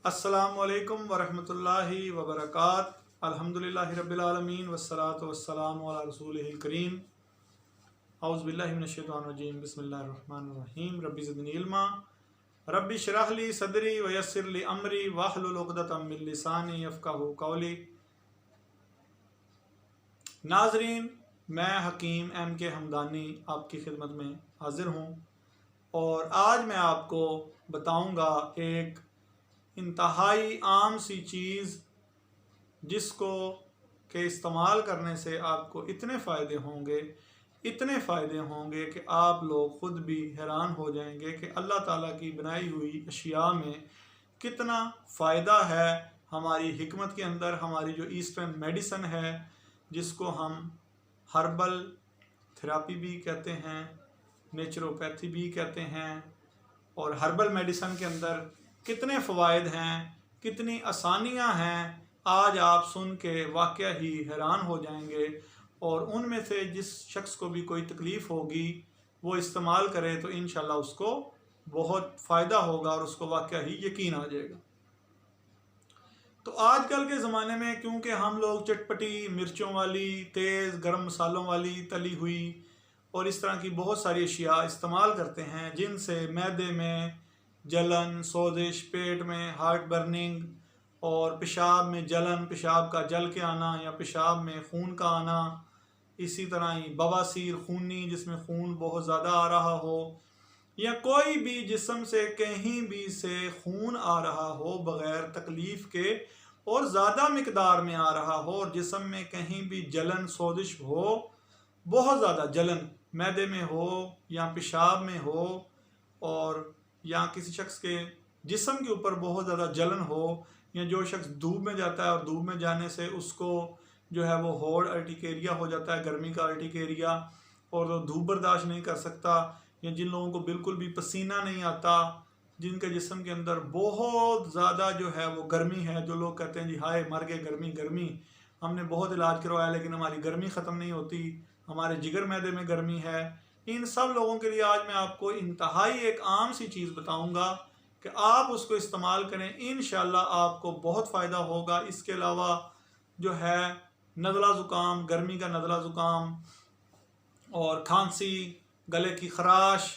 अस्सलामुअलैकुम वरहमतुल्लाहि वबरकात। अल्हम्दुलिल्लाहि रब्बिल आलमीन वस्सलातु वस्सलामु अला रसूलिहिल करीम। औज़ु बिल्लाहि मिनश शैतानिर रजीम। बिस्मिल्लाहिर रहमानिर रहीम। रब्बि ज़िदनी इल्मा रब्बि इश्रह ली सदरी व यस्सिर ली अमरी वहलुल उक़दतम मिन लिसानी यफ़क़हू क़ौली। नाज़रीन, मैं हकीम M.K. हमदानी आपकी खिदमत में हाज़िर हूँ और आज मैं आपको बताऊँगा एक इंतहाई आम सी चीज़ जिसको के इस्तेमाल करने से आपको इतने फ़ायदे होंगे कि आप लोग ख़ुद भी हैरान हो जाएंगे कि अल्लाह ताला की बनाई हुई अशिया में कितना फ़ायदा है। हमारी हिकमत के अंदर हमारी जो ईस्टर्न मेडिसन है, जिसको हम हर्बल थेरापी भी कहते हैं, नेचुरोपैथी भी कहते हैं, और हर्बल मेडिसन के अंदर कितने फ़वाइद हैं, कितनी आसानियां हैं, आज आप सुन के वाक़या ही हैरान हो जाएंगे। और उनमें से जिस शख्स को भी कोई तकलीफ़ होगी वो इस्तेमाल करे तो इंशाल्लाह उसको बहुत फ़ायदा होगा और उसको वाक़या ही यकीन आ जाएगा। तो आजकल के ज़माने में क्योंकि हम लोग चटपटी मिर्चों वाली, तेज़ गर्म मसालों वाली, तली हुई और इस तरह की बहुत सारी अशिया इस्तेमाल करते हैं जिनसे मैदे में जलन, सोजिश, पेट में हार्ट बर्निंग और पेशाब में जलन, पेशाब का जल के आना या पेशाब में खून का आना, इसी तरह ही बवासीर, खूनी जिसमें खून बहुत ज़्यादा आ रहा हो, या कोई भी जिस्म से कहीं भी से खून आ रहा हो बग़ैर तकलीफ़ के और ज़्यादा मिकदार में आ रहा हो, और जिस्म में कहीं भी जलन, सोजिश हो, बहुत ज़्यादा जलन मैदे में हो या पेशाब में हो, और या किसी शख्स के जिस्म के ऊपर बहुत ज़्यादा जलन हो, या जो शख्स धूप में जाता है और धूप में जाने से उसको जो है वो होड़ अर्टिकेरिया हो जाता है, गर्मी का अर्टिकेरिया, और वो धूप बर्दाश्त नहीं कर सकता, या जिन लोगों को बिल्कुल भी पसीना नहीं आता, जिनके जिस्म के अंदर बहुत ज़्यादा जो है वो गर्मी है, जो लोग कहते हैं जी हाय मर गए, गर्मी गर्मी, हमने बहुत इलाज करवाया लेकिन हमारी गर्मी ख़त्म नहीं होती, हमारे जिगर मैदे में गर्मी है। इन सब लोगों के लिए आज मैं आपको इंतहाई एक आम सी चीज़ बताऊंगा कि आप उसको इस्तेमाल करें, इंशाल्लाह आपको बहुत फ़ायदा होगा। इसके अलावा जो है नज़ला ज़ुकाम, गर्मी का नज़ला ज़ुकाम और खांसी, गले की खराश,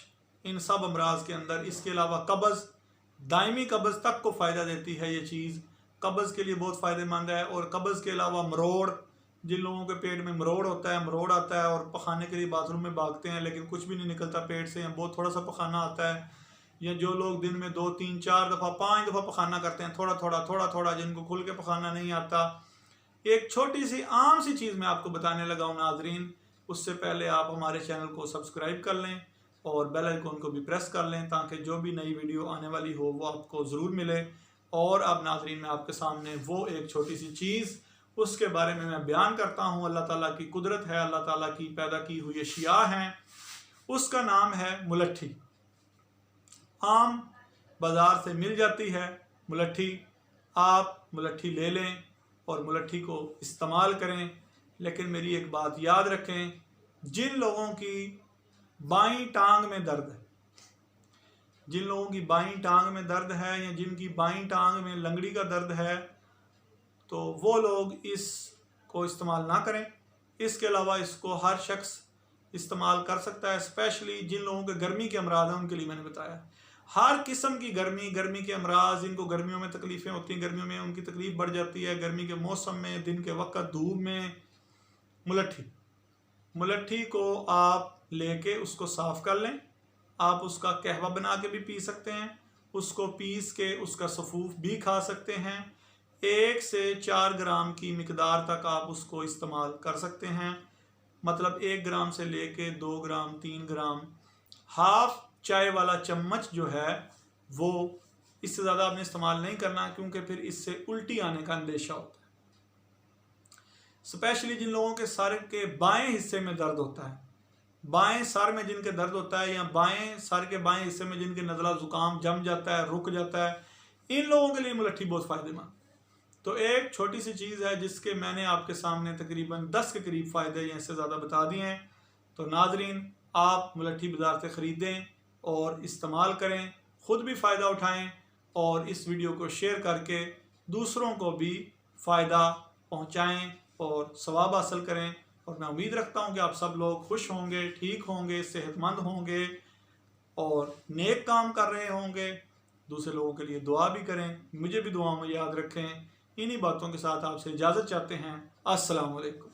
इन सब अमराज के अंदर, इसके अलावा कब्ज़, दायमी कब्ज़ तक को फ़ायदा देती है ये चीज़, कब्ज़ के लिए बहुत फ़ायदेमंद है। और कब्ज़ के अलावा मरोड़, जिन लोगों के पेट में मरोड़ होता है, मरोड़ आता है और पखाने के लिए बाथरूम में भागते हैं लेकिन कुछ भी नहीं निकलता पेट से, या बहुत थोड़ा सा पखाना आता है, या जो लोग दिन में 2, 3, 4 दफ़ा, 5 दफ़ा पखाना करते हैं, थोड़ा थोड़ा, जिनको खुल के पखाना नहीं आता, एक छोटी सी आम सी चीज़ मैं आपको बताने लगा हूँ नाजरीन। उससे पहले आप हमारे चैनल को सब्सक्राइब कर लें और बेल आइकन को भी प्रेस कर लें ताकि जो भी नई वीडियो आने वाली हो वो आपको ज़रूर मिले। और अब नाजरीन मैं आपके सामने वो एक छोटी सी चीज़ उसके बारे में मैं बयान करता हूँ। अल्लाह ताला की कुदरत है, अल्लाह ताला की पैदा की हुई अशिया हैं। उसका नाम है मुलट्ठी। आम बाज़ार से मिल जाती है मुलट्ठी। आप मुलट्ठी ले लें और मुलट्ठी को इस्तेमाल करें, लेकिन मेरी एक बात याद रखें, जिन लोगों की बाईं टांग में दर्द है, जिन लोगों की बाईं टांग में दर्द है या जिनकी बाईं टांग में लंगड़ी का दर्द है, तो वो लोग इसको इस्तेमाल ना करें। इसके अलावा इसको हर शख्स इस्तेमाल कर सकता है, स्पेशली जिन लोगों के गर्मी के अमराज हैं उनके लिए मैंने बताया। हर किस्म की गर्मी के अमराज, जिनको गर्मियों में तकलीफ़ें होती हैं, गर्मियों में उनकी तकलीफ़ बढ़ जाती है, गर्मी के मौसम में, दिन के वक्त धूप में, मुलट्ठी को आप लेके उसको साफ़ कर लें। आप उसका कहवा बना के भी पी सकते हैं, उसको पीस के उसका सफ़ूफ भी खा सकते हैं। 1 से 4 ग्राम की मिकदार तक आप उसको इस्तेमाल कर सकते हैं, मतलब 1 ग्राम से लेके 2 ग्राम, 3 ग्राम। हाफ चाय वाला चम्मच जो है वो, इससे ज़्यादा आपने इस्तेमाल नहीं करना क्योंकि फिर इससे उल्टी आने का अंदेशा होता है। स्पेशली जिन लोगों के सर के बाएं हिस्से में दर्द होता है, बाएं सर में जिनके दर्द होता है, या बाएं सर के बाएं हिस्से में जिनके नज़ला ज़ुकाम जम जाता है, रुक जाता है, इन लोगों के लिए मुलट्ठी बहुत फ़ायदेमंद। तो एक छोटी सी चीज़ है जिसके मैंने आपके सामने तकरीबन 10 के करीब फ़ायदे या इससे ज़्यादा बता दिए हैं। तो नाजरीन, आप मुलट्ठी बाज़ार से ख़रीदें और इस्तेमाल करें, ख़ुद भी फ़ायदा उठाएँ और इस वीडियो को शेयर करके दूसरों को भी फ़ायदा पहुंचाएं और सवाब हासिल करें। और मैं उम्मीद रखता हूं कि आप सब लोग खुश होंगे, ठीक होंगे, सेहतमंद होंगे और नेक काम कर रहे होंगे। दूसरे लोगों के लिए दुआ भी करें, मुझे भी दुआ में याद रखें। इन्हीं बातों के साथ आपसे इजाज़त चाहते हैं। अस्सलाम वालेकुम।